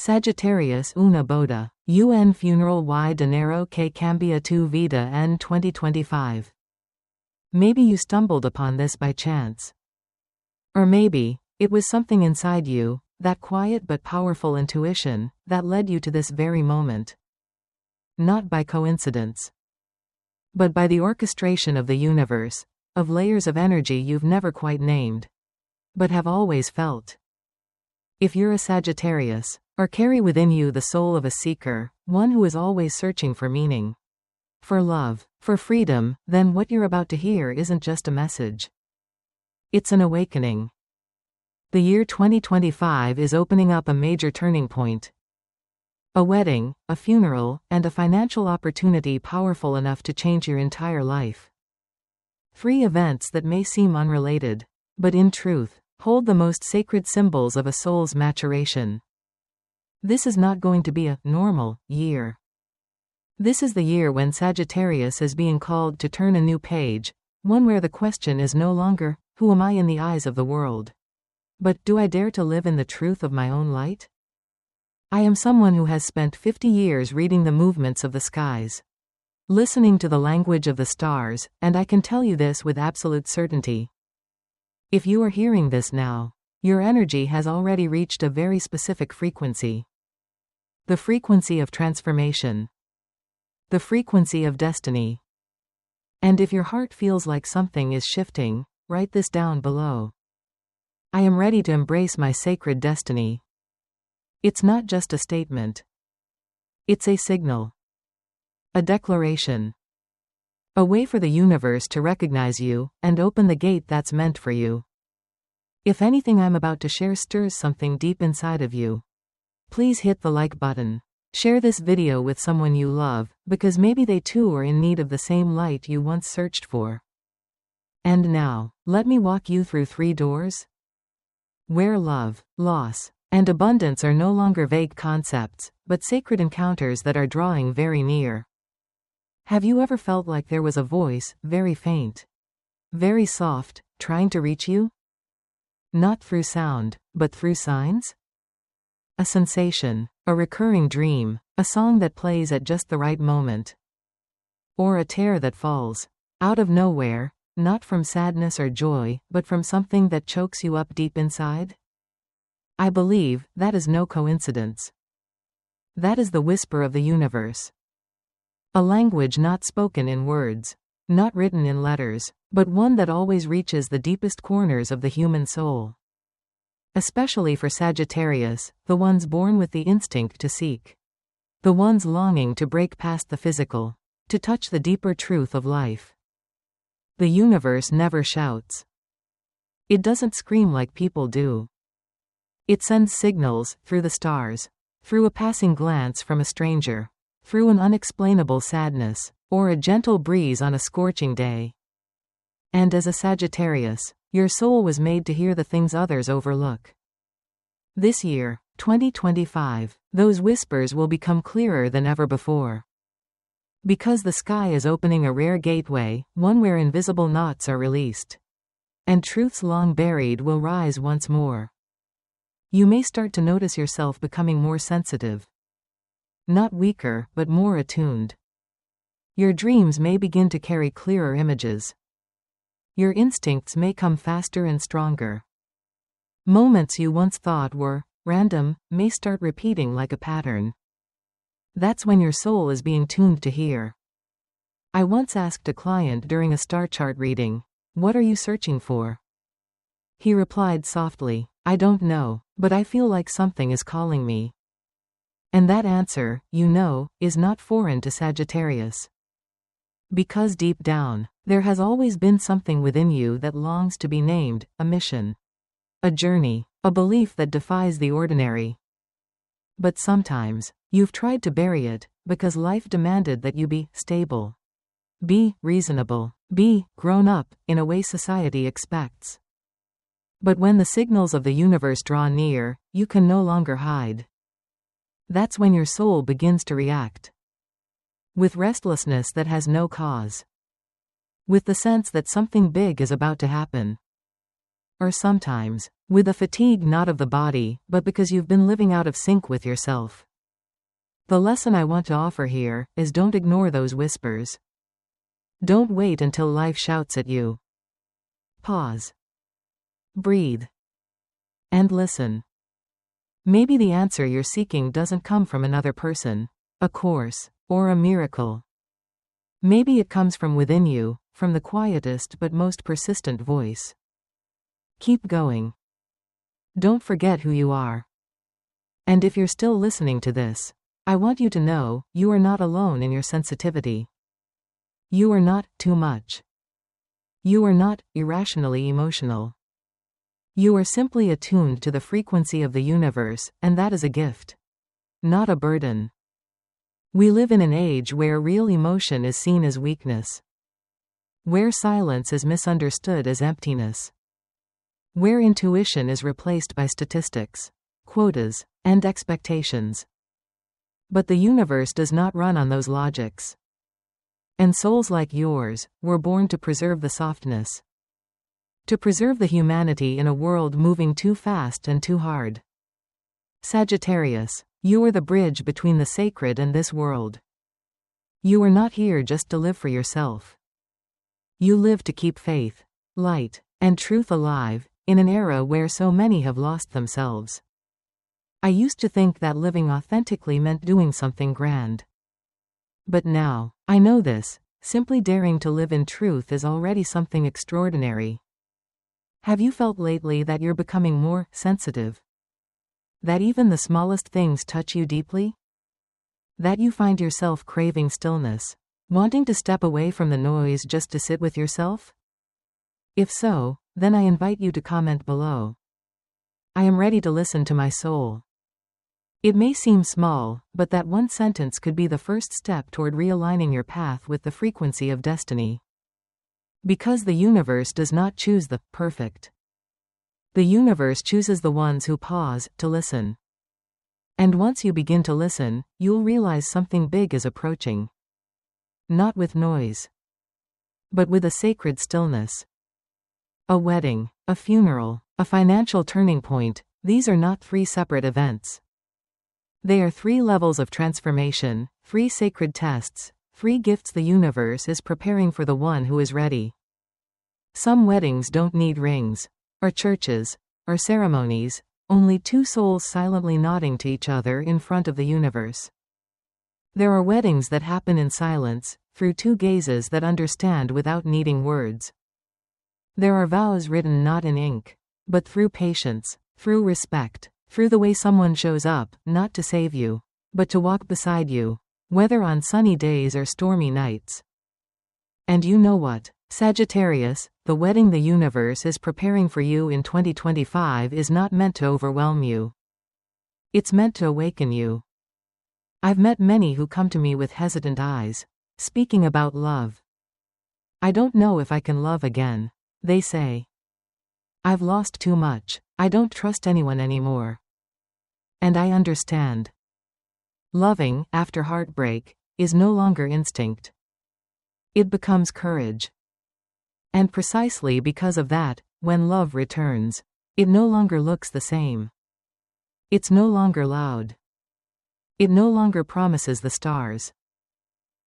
Sagittarius una BODA. UN funeral y DINERO que cambia tu vida en 2025. Maybe you stumbled upon this by chance. Or maybe, it was something inside you, that quiet but powerful intuition, that led you to this very moment. Not by coincidence, but by the orchestration of the universe, of layers of energy you've never quite named, but have always felt. If you're a Sagittarius, or carry within you the soul of a seeker, one who is always searching for meaning, for love, for freedom, then what you're about to hear isn't just a message. It's an awakening. The year 2025 is opening up a major turning point. A wedding, a funeral, and a financial opportunity powerful enough to change your entire life. 3 events that may seem unrelated, but in truth, hold the most sacred symbols of a soul's maturation. This is not going to be a normal year. This is the year when Sagittarius is being called to turn a new page, one where the question is no longer, who am I in the eyes of the world? But, do I dare to live in the truth of my own light? I am someone who has spent 50 years reading the movements of the skies, listening to the language of the stars, and I can tell you this with absolute certainty. If you are hearing this now, your energy has already reached a very specific frequency. The frequency of transformation. The frequency of destiny. And if your heart feels like something is shifting, write this down below. I am ready to embrace my sacred destiny. It's not just a statement. It's a signal. A declaration. A way for the universe to recognize you, and open the gate that's meant for you. If anything I'm about to share stirs something deep inside of you, please hit the like button. Share this video with someone you love, because maybe they too are in need of the same light you once searched for. And now, let me walk you through 3 doors, where love, loss, and abundance are no longer vague concepts, but sacred encounters that are drawing very near. Have you ever felt like there was a voice, very faint, very soft, trying to reach you? Not through sound, but through signs? A sensation, a recurring dream, a song that plays at just the right moment. Or a tear that falls out of nowhere, not from sadness or joy, but from something that chokes you up deep inside? I believe that is no coincidence. That is the whisper of the universe. A language not spoken in words, not written in letters, but one that always reaches the deepest corners of the human soul. Especially for Sagittarius, the ones born with the instinct to seek. The ones longing to break past the physical, to touch the deeper truth of life. The universe never shouts. It doesn't scream like people do. It sends signals, through the stars, through a passing glance from a stranger, through an unexplainable sadness, or a gentle breeze on a scorching day. And as a Sagittarius, your soul was made to hear the things others overlook. This year, 2025, those whispers will become clearer than ever before. Because the sky is opening a rare gateway, one where invisible knots are released. And truths long buried will rise once more. You may start to notice yourself becoming more sensitive. Not weaker, but more attuned. Your dreams may begin to carry clearer images. Your instincts may come faster and stronger. Moments you once thought were random may start repeating like a pattern. That's when your soul is being tuned to hear. I once asked a client during a star chart reading, "What are you searching for?" He replied softly, "I don't know, but I feel like something is calling me." And that answer, is not foreign to Sagittarius. Because deep down, there has always been something within you that longs to be named, a mission, a journey, a belief that defies the ordinary. But sometimes, you've tried to bury it, because life demanded that you be stable, be reasonable, be grown up, in a way society expects. But when the signals of the universe draw near, you can no longer hide. That's when your soul begins to react. With restlessness that has no cause. With the sense that something big is about to happen. Or sometimes, With a fatigue not of the body, but because you've been living out of sync with yourself. The lesson I want to offer here is don't ignore those whispers. Don't wait until life shouts at you. Pause. Breathe. And listen. Maybe the answer you're seeking doesn't come from another person, a course, or a miracle. Maybe it comes from within you, from the quietest but most persistent voice. Keep going. Don't forget who you are. And if you're still listening to this, I want you to know, you are not alone in your sensitivity. You are not too much. You are not irrationally emotional. You are simply attuned to the frequency of the universe, and that is a gift, not a burden. We live in an age where real emotion is seen as weakness, where silence is misunderstood as emptiness, where intuition is replaced by statistics, quotas, and expectations. But the universe does not run on those logics. And souls like yours were born to preserve the softness, to preserve the humanity in a world moving too fast and too hard. Sagittarius, you are the bridge between the sacred and this world. You are not here just to live for yourself. You live to keep faith, light, and truth alive, in an era where so many have lost themselves. I used to think that living authentically meant doing something grand. But now, I know this, simply daring to live in truth is already something extraordinary. Have you felt lately that you're becoming more sensitive? That even the smallest things touch you deeply? That you find yourself craving stillness, wanting to step away from the noise just to sit with yourself? If so, then I invite you to comment below. I am ready to listen to my soul. It may seem small, but that one sentence could be the first step toward realigning your path with the frequency of destiny. Because the universe does not choose the perfect. The universe chooses the ones who pause to listen. And once you begin to listen, you'll realize something big is approaching. Not with noise, but with a sacred stillness. A wedding, a funeral, a financial turning point, these are not three separate events. They are three levels of transformation, three sacred tests, three gifts the universe is preparing for the one who is ready. Some weddings don't need rings, or churches, or ceremonies, only two souls silently nodding to each other in front of the universe. There are weddings that happen in silence, through two gazes that understand without needing words. There are vows written not in ink, but through patience, through respect, through the way someone shows up, not to save you, but to walk beside you, whether on sunny days or stormy nights. And you know what, Sagittarius, the wedding the universe is preparing for you in 2025 is not meant to overwhelm you. It's meant to awaken you. I've met many who come to me with hesitant eyes, speaking about love. I don't know if I can love again, they say. I've lost too much, I don't trust anyone anymore. And I understand. Loving, after heartbreak, is no longer instinct. It becomes courage. And precisely because of that, when love returns, it no longer looks the same. It's no longer loud. It no longer promises the stars.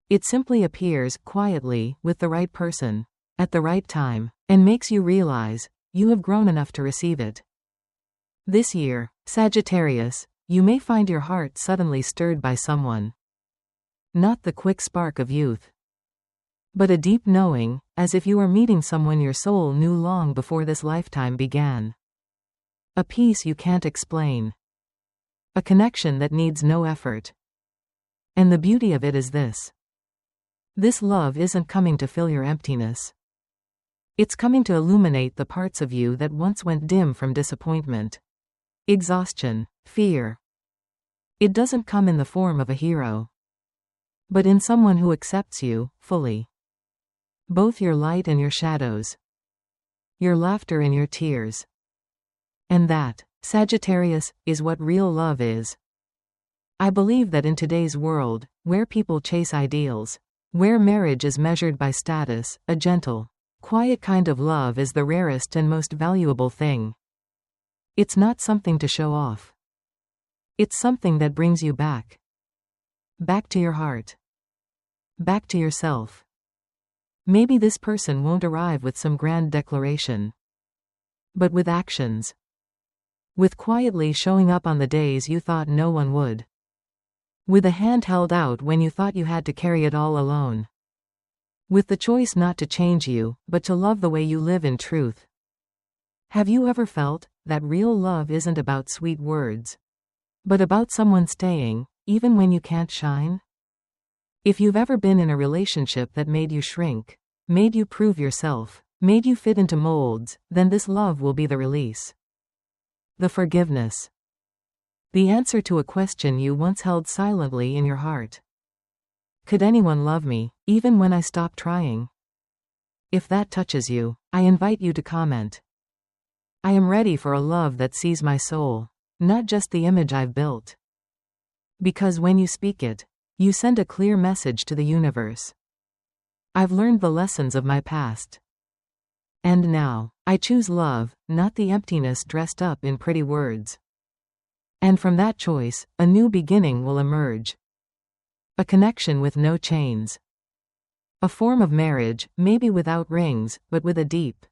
It simply appears, quietly, with the right person, at the right time, and makes you realize, you have grown enough to receive it. This year, Sagittarius, you may find your heart suddenly stirred by someone. Not the quick spark of youth, but a deep knowing, as if you are meeting someone your soul knew long before this lifetime began. A peace you can't explain. A connection that needs no effort. And the beauty of it is this. This love isn't coming to fill your emptiness. It's coming to illuminate the parts of you that once went dim from disappointment, exhaustion, fear. It doesn't come in the form of a hero, but in someone who accepts you, fully. Both your light and your shadows. Your laughter and your tears. And that, Sagittarius, is what real love is. I believe that in today's world, where people chase ideals, where marriage is measured by status, a gentle, quiet kind of love is the rarest and most valuable thing. It's not something to show off. It's something that brings you back. Back to your heart. Back to yourself. Maybe this person won't arrive with some grand declaration, but with actions. With quietly showing up on the days you thought no one would. With a hand held out when you thought you had to carry it all alone. With the choice not to change you, but to love the way you live in truth. Have you ever felt that real love isn't about sweet words, but about someone staying, even when you can't shine? If you've ever been in a relationship that made you shrink, made you prove yourself, made you fit into molds, then this love will be the release. The forgiveness. The answer to a question you once held silently in your heart. Could anyone love me, even when I stopped trying? If that touches you, I invite you to comment. I am ready for a love that sees my soul, not just the image I've built. Because when you speak it, you send a clear message to the universe. I've learned the lessons of my past. And now, I choose love, not the emptiness dressed up in pretty words. And from that choice, a new beginning will emerge. A connection with no chains. A form of marriage, maybe without rings, but with a deep,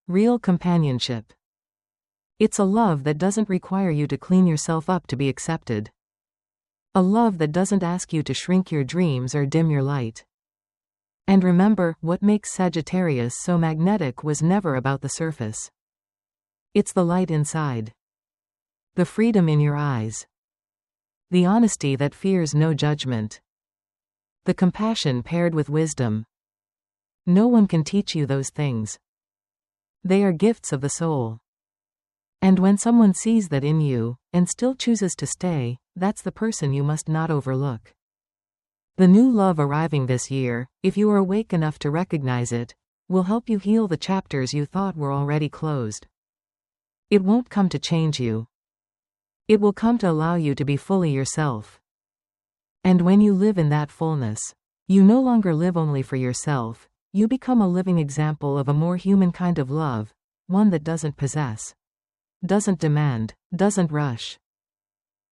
real companionship. It's a love that doesn't require you to clean yourself up to be accepted. A love that doesn't ask you to shrink your dreams or dim your light. And remember, what makes Sagittarius so magnetic was never about the surface. It's the light inside. The freedom in your eyes. The honesty that fears no judgment. The compassion paired with wisdom. No one can teach you those things. They are gifts of the soul. And when someone sees that in you, and still chooses to stay, that's the person you must not overlook. The new love arriving this year, if you are awake enough to recognize it, will help you heal the chapters you thought were already closed. It won't come to change you. It will come to allow you to be fully yourself. And when you live in that fullness, you no longer live only for yourself, you become a living example of a more human kind of love, one that doesn't possess, doesn't demand, doesn't rush.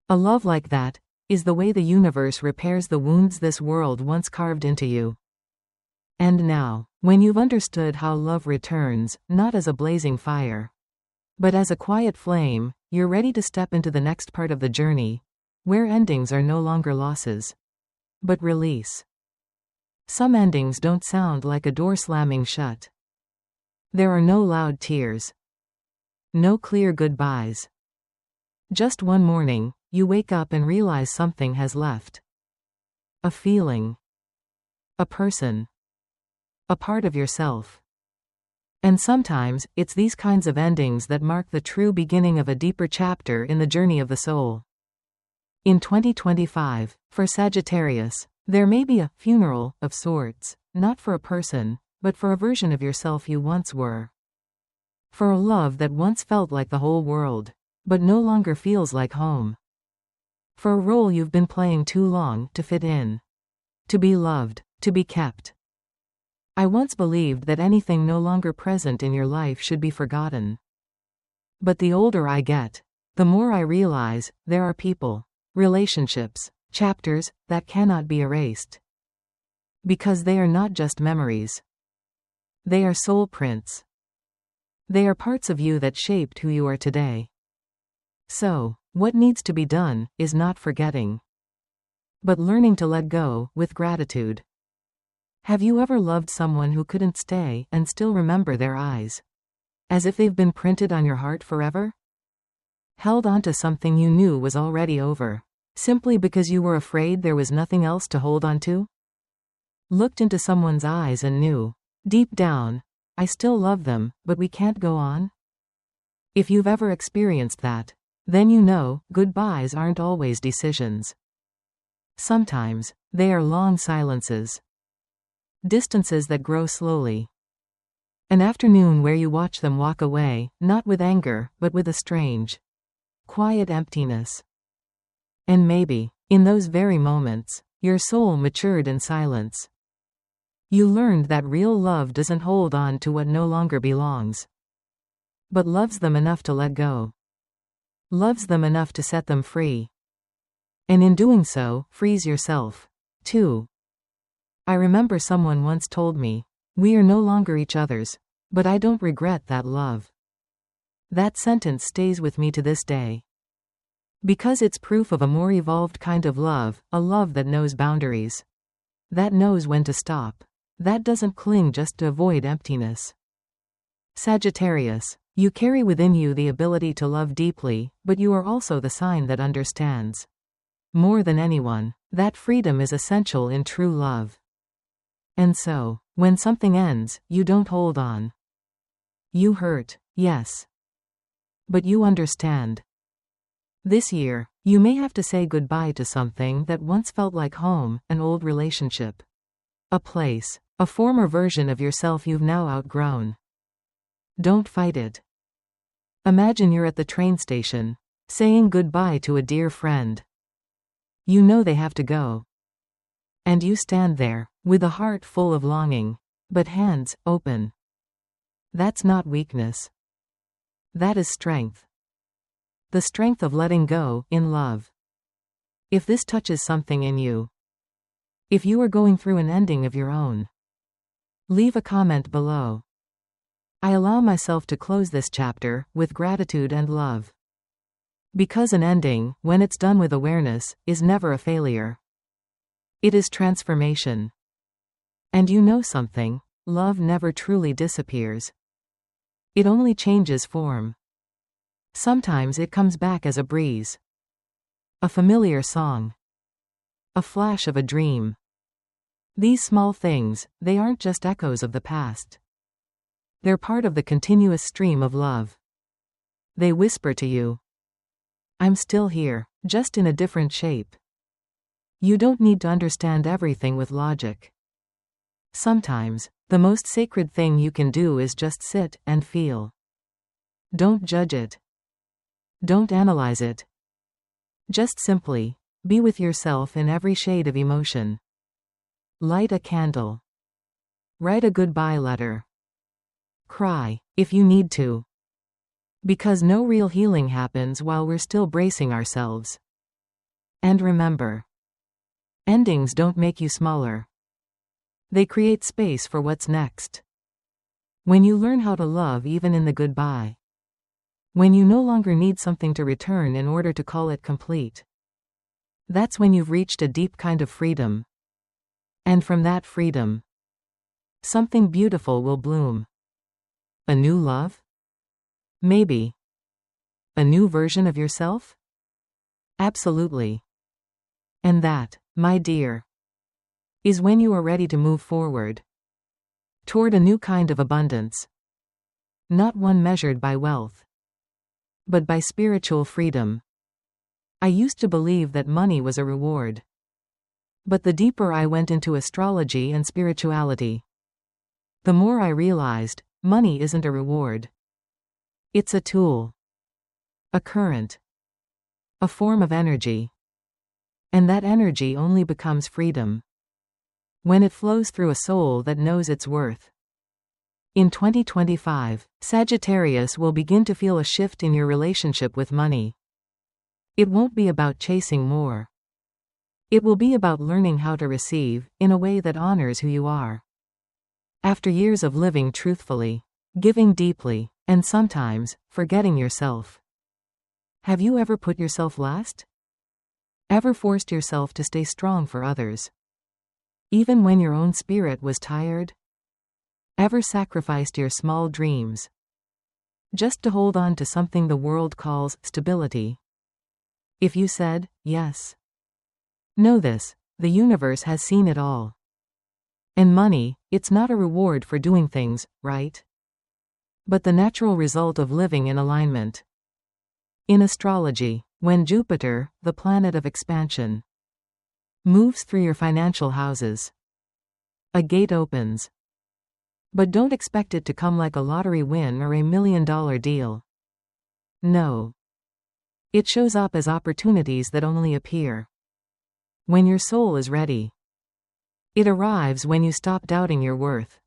A love like that is the way the universe repairs the wounds this world once carved into you. And now, when you've understood how love returns, not as a blazing fire, but as a quiet flame, you're ready to step into the next part of the journey, where endings are no longer losses, but release. Some endings don't sound like a door slamming shut. There are no loud tears. No clear goodbyes. Just one morning, you wake up and realize something has left. A feeling. A person. A part of yourself. And sometimes, it's these kinds of endings that mark the true beginning of a deeper chapter in the journey of the soul. In 2025, for Sagittarius, there may be a funeral of sorts, not for a person, but for a version of yourself you once were. For a love that once felt like the whole world, but no longer feels like home. For a role you've been playing too long to fit in. To be loved, to be kept. I once believed that anything no longer present in your life should be forgotten. But the older I get, the more I realize there are people, relationships, chapters that cannot be erased. Because they are not just memories. They are soul prints. They are parts of you that shaped who you are today. So, what needs to be done is not forgetting, but learning to let go with gratitude. Have you ever loved someone who couldn't stay and still remember their eyes? As if they've been printed on your heart forever? Held on to something you knew was already over, simply because you were afraid there was nothing else to hold on to? Looked into someone's eyes and knew, deep down, I still love them, but we can't go on? If you've ever experienced that, then you know, goodbyes aren't always decisions. Sometimes, they are long silences. Distances that grow slowly. An afternoon where you watch them walk away, not with anger, but with a strange, quiet emptiness. And maybe, in those very moments, your soul matured in silence. You learned that real love doesn't hold on to what no longer belongs, but loves them enough to let go. loves them enough to set them free. And in doing so, frees yourself, too. I remember someone once told me, "We are no longer each other's, but I don't regret that love." That sentence stays with me to this day. Because it's proof of a more evolved kind of love, a love that knows boundaries. That knows when to stop. That doesn't cling just to avoid emptiness. Sagittarius, you carry within you the ability to love deeply, but you are also the sign that understands. More than anyone, that freedom is essential in true love. And so, when something ends, you don't hold on. You hurt, yes. But you understand. This year, you may have to say goodbye to something that once felt like home, an old relationship. A place, a former version of yourself you've now outgrown. Don't fight it. Imagine you're at the train station, saying goodbye to a dear friend. You know they have to go. And you stand there, with a heart full of longing, but hands open. That's not weakness. That is strength. The strength of letting go, in love. If this touches something in you, if you are going through an ending of your own, leave a comment below. I allow myself to close this chapter with gratitude and love. Because an ending, when it's done with awareness, is never a failure. It is transformation. And you know something, love never truly disappears. It only changes form. Sometimes it comes back as a breeze. A familiar song. A flash of a dream. These small things, they aren't just echoes of the past. They're part of the continuous stream of love. They whisper to you, "I'm still here, just in a different shape." You don't need to understand everything with logic. Sometimes, the most sacred thing you can do is just sit and feel. Don't judge it. Don't analyze it. Just simply, be with yourself in every shade of emotion. Light a candle. Write a goodbye letter. Cry, if you need to. Because no real healing happens while we're still bracing ourselves. And remember, endings don't make you smaller. They create space for what's next. When you learn how to love even in the goodbye. When you no longer need something to return in order to call it complete. That's when you've reached a deep kind of freedom. And from that freedom, something beautiful will bloom. A new love? Maybe. A new version of yourself? Absolutely. And that, my dear, is when you are ready to move forward toward a new kind of abundance. Not one measured by wealth, but by spiritual freedom. I used to believe that money was a reward. But the deeper I went into astrology and spirituality, the more I realized, money isn't a reward. It's a tool. A current. A form of energy. And that energy only becomes freedom when it flows through a soul that knows its worth. In 2025, Sagittarius will begin to feel a shift in your relationship with money. It won't be about chasing more. It will be about learning how to receive, in a way that honors who you are. After years of living truthfully, giving deeply, and sometimes, forgetting yourself. Have you ever put yourself last? Ever forced yourself to stay strong for others? Even when your own spirit was tired? Ever sacrificed your small dreams just to hold on to something the world calls stability? If you said, yes, know this, the universe has seen it all. And money, it's not a reward for doing things right, but the natural result of living in alignment. In astrology, when Jupiter, the planet of expansion, moves through your financial houses, a gate opens. But don't expect it to come like a lottery win or $1 million deal. No. It shows up as opportunities that only appear when your soul is ready. It arrives when you stop doubting your worth.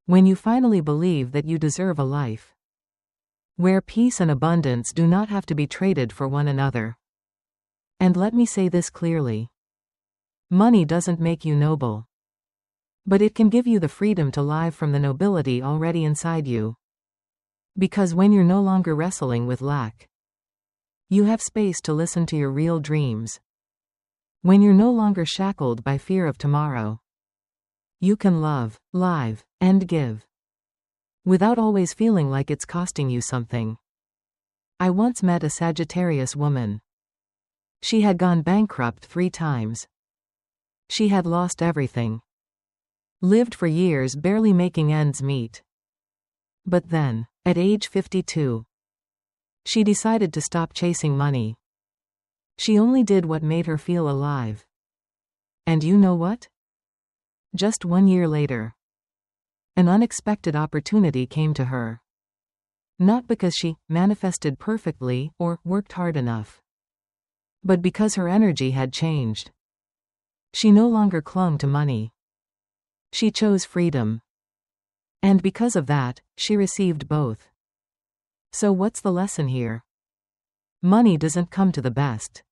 When you finally believe that you deserve a life where peace and abundance do not have to be traded for one another. And let me say this clearly. Money doesn't make you noble. But it can give you the freedom to live from the nobility already inside you. Because when you're no longer wrestling with lack, you have space to listen to your real dreams. When you're no longer shackled by fear of tomorrow, you can love, live, and give, without always feeling like it's costing you something. I once met a Sagittarius woman. She had gone bankrupt 3 times. She had lost everything. Lived for years barely making ends meet. But then, at age 52, she decided to stop chasing money. She only did what made her feel alive. And you know what? Just 1 year later, an unexpected opportunity came to her. Not because she manifested perfectly or worked hard enough, but because her energy had changed. She no longer clung to money. She chose freedom. And because of that, she received both. So what's the lesson here? Money doesn't come to the best.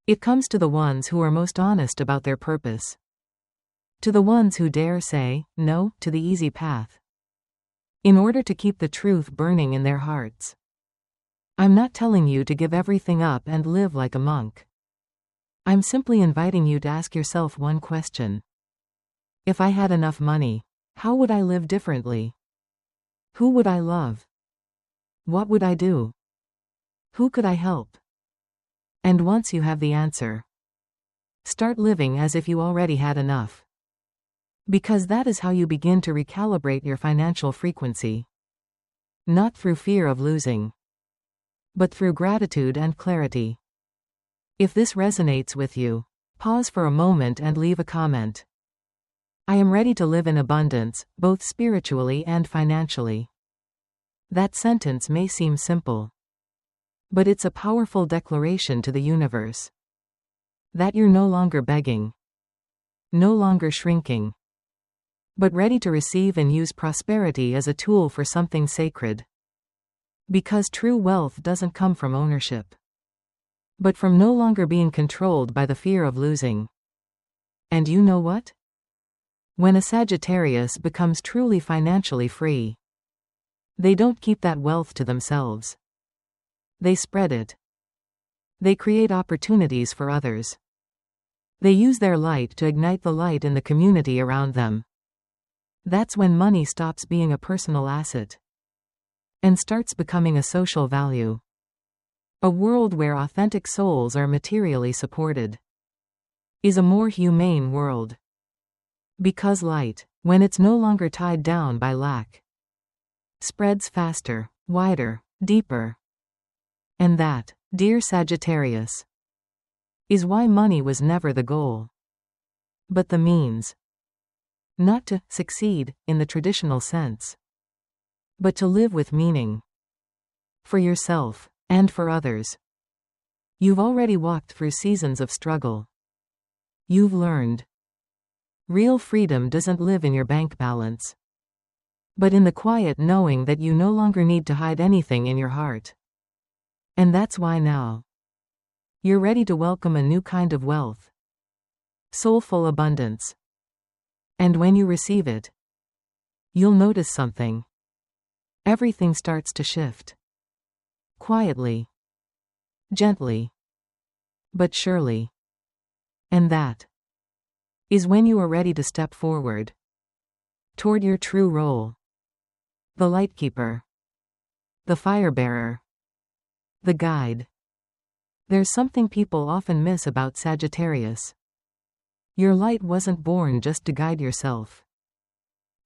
It comes to the ones who are most honest about their purpose. To the ones who dare say no to the easy path, in order to keep the truth burning in their hearts. I'm not telling you to give everything up and live like a monk. I'm simply inviting you to ask yourself one question. If I had enough money, how would I live differently? Who would I love? What would I do? Who could I help? And once you have the answer, start living as if you already had enough. Because that is how you begin to recalibrate your financial frequency. Not through fear of losing, but through gratitude and clarity. If this resonates with you, pause for a moment and leave a comment. I am ready to live in abundance, both spiritually and financially. That sentence may seem simple, but it's a powerful declaration to the universe. That you're no longer begging, no longer shrinking, but ready to receive and use prosperity as a tool for something sacred. Because true wealth doesn't come from ownership, but from no longer being controlled by the fear of losing. And you know what? When a Sagittarius becomes truly financially free, they don't keep that wealth to themselves. They spread it. They create opportunities for others. They use their light to ignite the light in the community around them. That's when money stops being a personal asset and starts becoming a social value. A world where authentic souls are materially supported is a more humane world. Because light, when it's no longer tied down by lack, spreads faster, wider, deeper. And that, dear Sagittarius, is why money was never the goal, but the means. Not to succeed, in the traditional sense, but to live with meaning. For yourself, and for others. You've already walked through seasons of struggle. You've learned. Real freedom doesn't live in your bank balance, but in the quiet knowing that you no longer need to hide anything in your heart. And that's why now, you're ready to welcome a new kind of wealth. Soulful abundance. And when you receive it, you'll notice something. Everything starts to shift. Quietly. Gently. But surely. And that is when you are ready to step forward toward your true role. The lightkeeper. The firebearer. The guide. There's something people often miss about Sagittarius. Your light wasn't born just to guide yourself.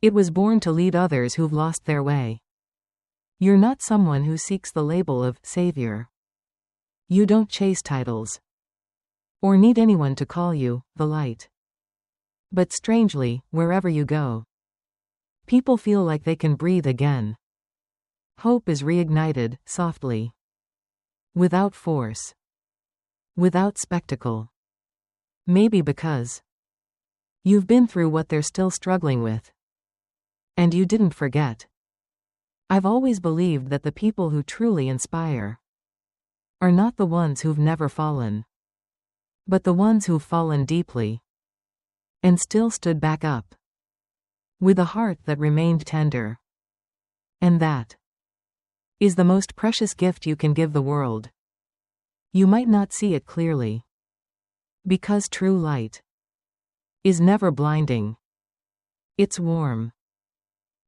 It was born to lead others who've lost their way. You're not someone who seeks the label of savior. You don't chase titles, or need anyone to call you the light. But strangely, wherever you go, people feel like they can breathe again. Hope is reignited, softly. Without force. Without spectacle. Maybe because you've been through what they're still struggling with. And you didn't forget. I've always believed that the people who truly inspire are not the ones who've never fallen, but the ones who've fallen deeply and still stood back up with a heart that remained tender. And that is the most precious gift you can give the world. You might not see it clearly, because true light is never blinding. It's warm,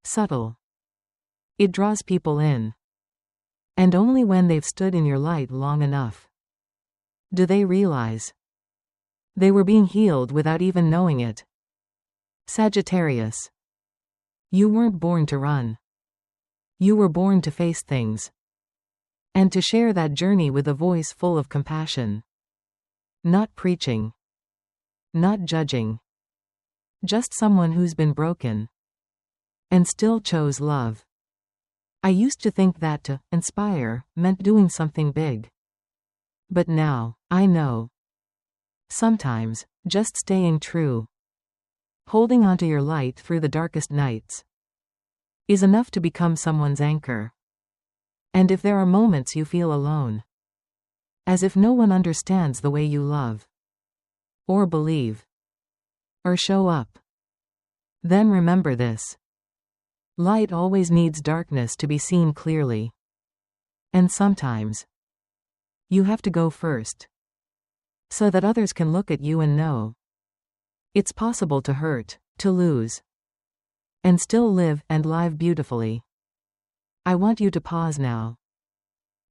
subtle. It draws people in. And only when they've stood in your light long enough do they realize they were being healed without even knowing it. Sagittarius. You weren't born to run. You were born to face things. And to share that journey with a voice full of compassion. Not preaching. Not judging. Just someone who's been broken and still chose love. I used to think that to inspire meant doing something big. But now, I know. Sometimes, just staying true, holding onto your light through the darkest nights, is enough to become someone's anchor. And if there are moments you feel alone, as if no one understands the way you love, or believe, or show up, then remember this. Light always needs darkness to be seen clearly. And sometimes, you have to go first, so that others can look at you and know it's possible to hurt, to lose, and still live and live beautifully. I want you to pause now.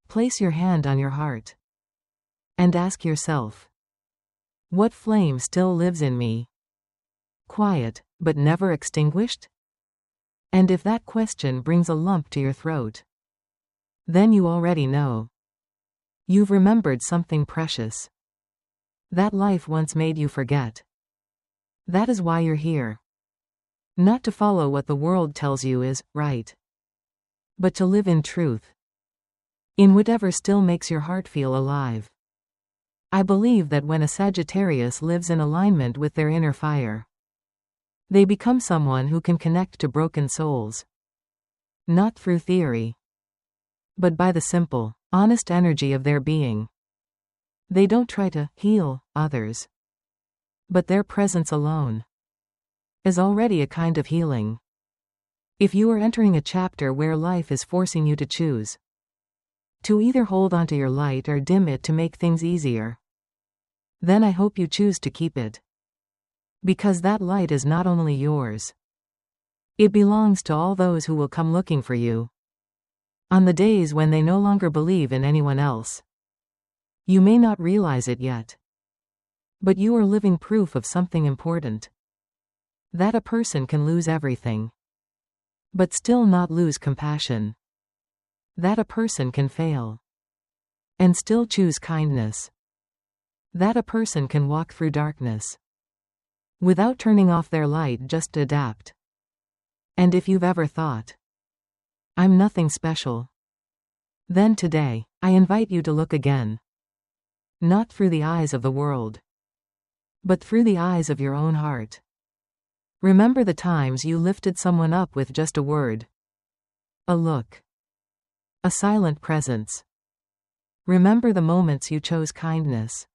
Place your hand on your heart and ask yourself, what flame still lives in me? Quiet, but never extinguished? And if that question brings a lump to your throat, then you already know. You've remembered something precious that life once made you forget. That is why you're here. Not to follow what the world tells you is right, but to live in truth, in whatever still makes your heart feel alive. I believe that when a Sagittarius lives in alignment with their inner fire, they become someone who can connect to broken souls. Not through theory, but by the simple, honest energy of their being. They don't try to heal others, but their presence alone is already a kind of healing. If you are entering a chapter where life is forcing you to choose, to either hold onto your light or dim it to make things easier, then I hope you choose to keep it. Because that light is not only yours, it belongs to all those who will come looking for you on the days when they no longer believe in anyone else. You may not realize it yet, but you are living proof of something important. That a person can lose everything, but still not lose compassion. That a person can fail and still choose kindness. That a person can walk through darkness without turning off their light just to adapt. And if you've ever thought, I'm nothing special, then today, I invite you to look again. Not through the eyes of the world, but through the eyes of your own heart. Remember the times you lifted someone up with just a word, a look, a silent presence. Remember the moments you chose kindness,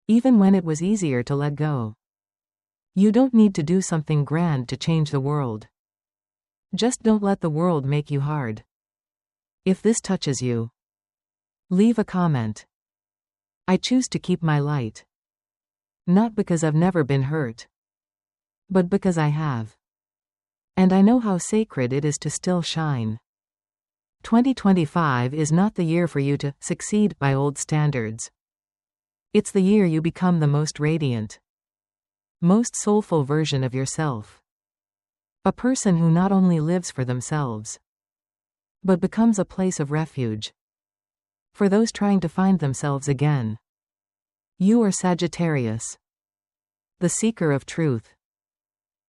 even when it was easier to let go. You don't need to do something grand to change the world. Just don't let the world make you hard. If this touches you, leave a comment. I choose to keep my light. Not because I've never been hurt, but because I have. And I know how sacred it is to still shine. 2025 is not the year for you to succeed by old standards. It's the year you become the most radiant, most soulful version of yourself. A person who not only lives for themselves, but becomes a place of refuge for those trying to find themselves again. You are Sagittarius, the seeker of truth,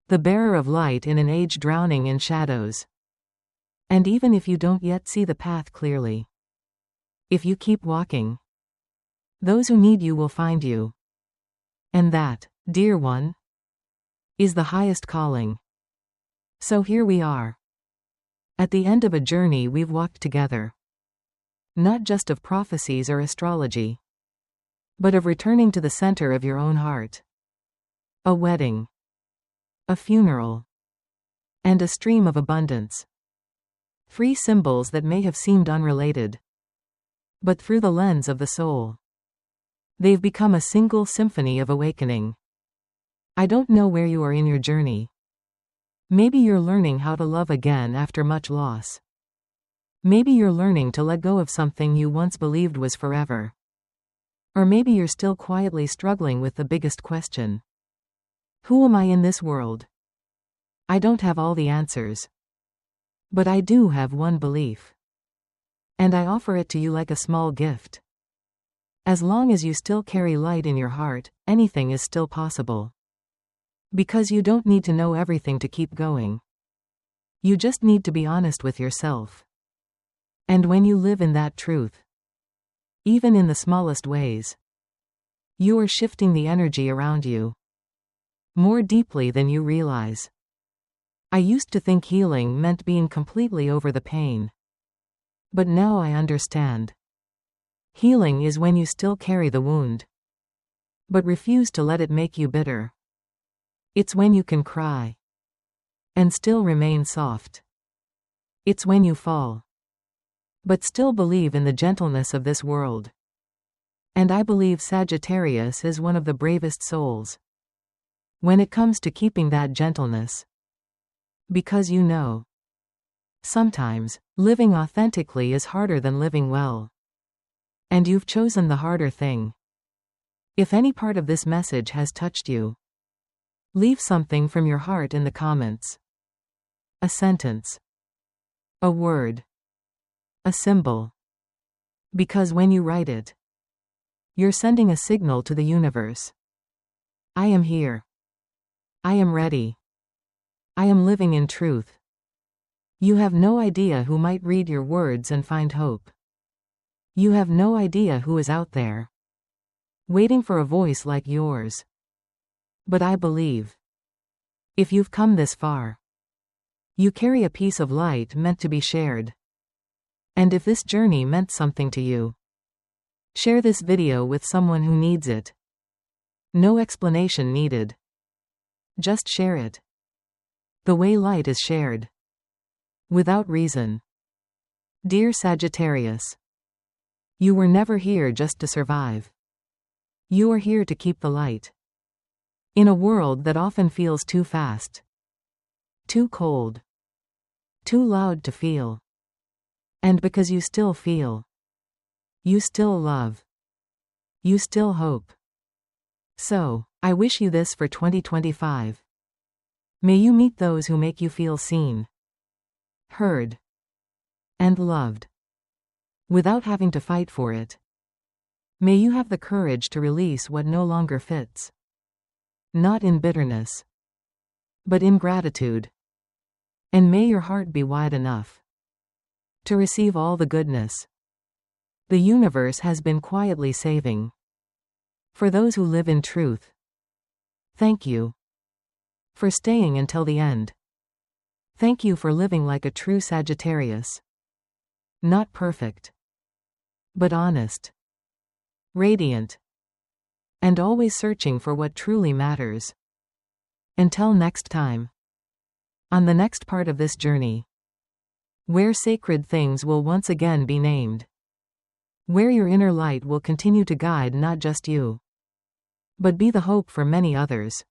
the bearer of light in an age drowning in shadows. And even if you don't yet see the path clearly, if you keep walking, those who need you will find you. And that, dear one, is the highest calling. So here we are, At the end of a journey we've walked together. Not just of prophecies or astrology, but of returning to the center of your own heart. A wedding, a funeral, and a stream of abundance. 3 symbols that may have seemed unrelated, but through the lens of the soul, they've become a single symphony of awakening. I don't know where you are in your journey. Maybe you're learning how to love again after much loss. Maybe you're learning to let go of something you once believed was forever. Or maybe you're still quietly struggling with the biggest question. Who am I in this world? I don't have all the answers. But I do have one belief. And I offer it to you like a small gift. As long as you still carry light in your heart, anything is still possible. Because you don't need to know everything to keep going. You just need to be honest with yourself. And when you live in that truth, even in the smallest ways, you are shifting the energy around you more deeply than you realize. I used to think healing meant being completely over the pain. But now I understand. Healing is when you still carry the wound, but refuse to let it make you bitter. It's when you can cry and still remain soft. It's when you fall, but still believe in the gentleness of this world. And I believe Sagittarius is one of the bravest souls when it comes to keeping that gentleness. Because you know, sometimes, living authentically is harder than living well. And you've chosen the harder thing. If any part of this message has touched you, leave something from your heart in the comments. A sentence, a word, a symbol. Because when you write it, you're sending a signal to the universe. I am here. I am ready. I am living in truth. You have no idea who might read your words and find hope. You have no idea who is out there, waiting for a voice like yours. But I believe, if you've come this far, you carry a piece of light meant to be shared. And if this journey meant something to you, share this video with someone who needs it. No explanation needed. Just share it. The way light is shared. Without reason. Dear Sagittarius, you were never here just to survive. You are here to keep the light. In a world that often feels too fast, too cold, too loud to feel. And because you still feel, you still love, you still hope. So, I wish you this for 2025. May you meet those who make you feel seen, heard, and loved, without having to fight for it. May you have the courage to release what no longer fits. Not in bitterness, but in gratitude. And may your heart be wide enough to receive all the goodness the universe has been quietly saving. For those who live in truth, thank you for staying until the end. Thank you for living like a true Sagittarius. Not perfect, but honest, radiant, and always searching for what truly matters. Until next time, on the next part of this journey, where sacred things will once again be named, where your inner light will continue to guide not just you, but be the hope for many others.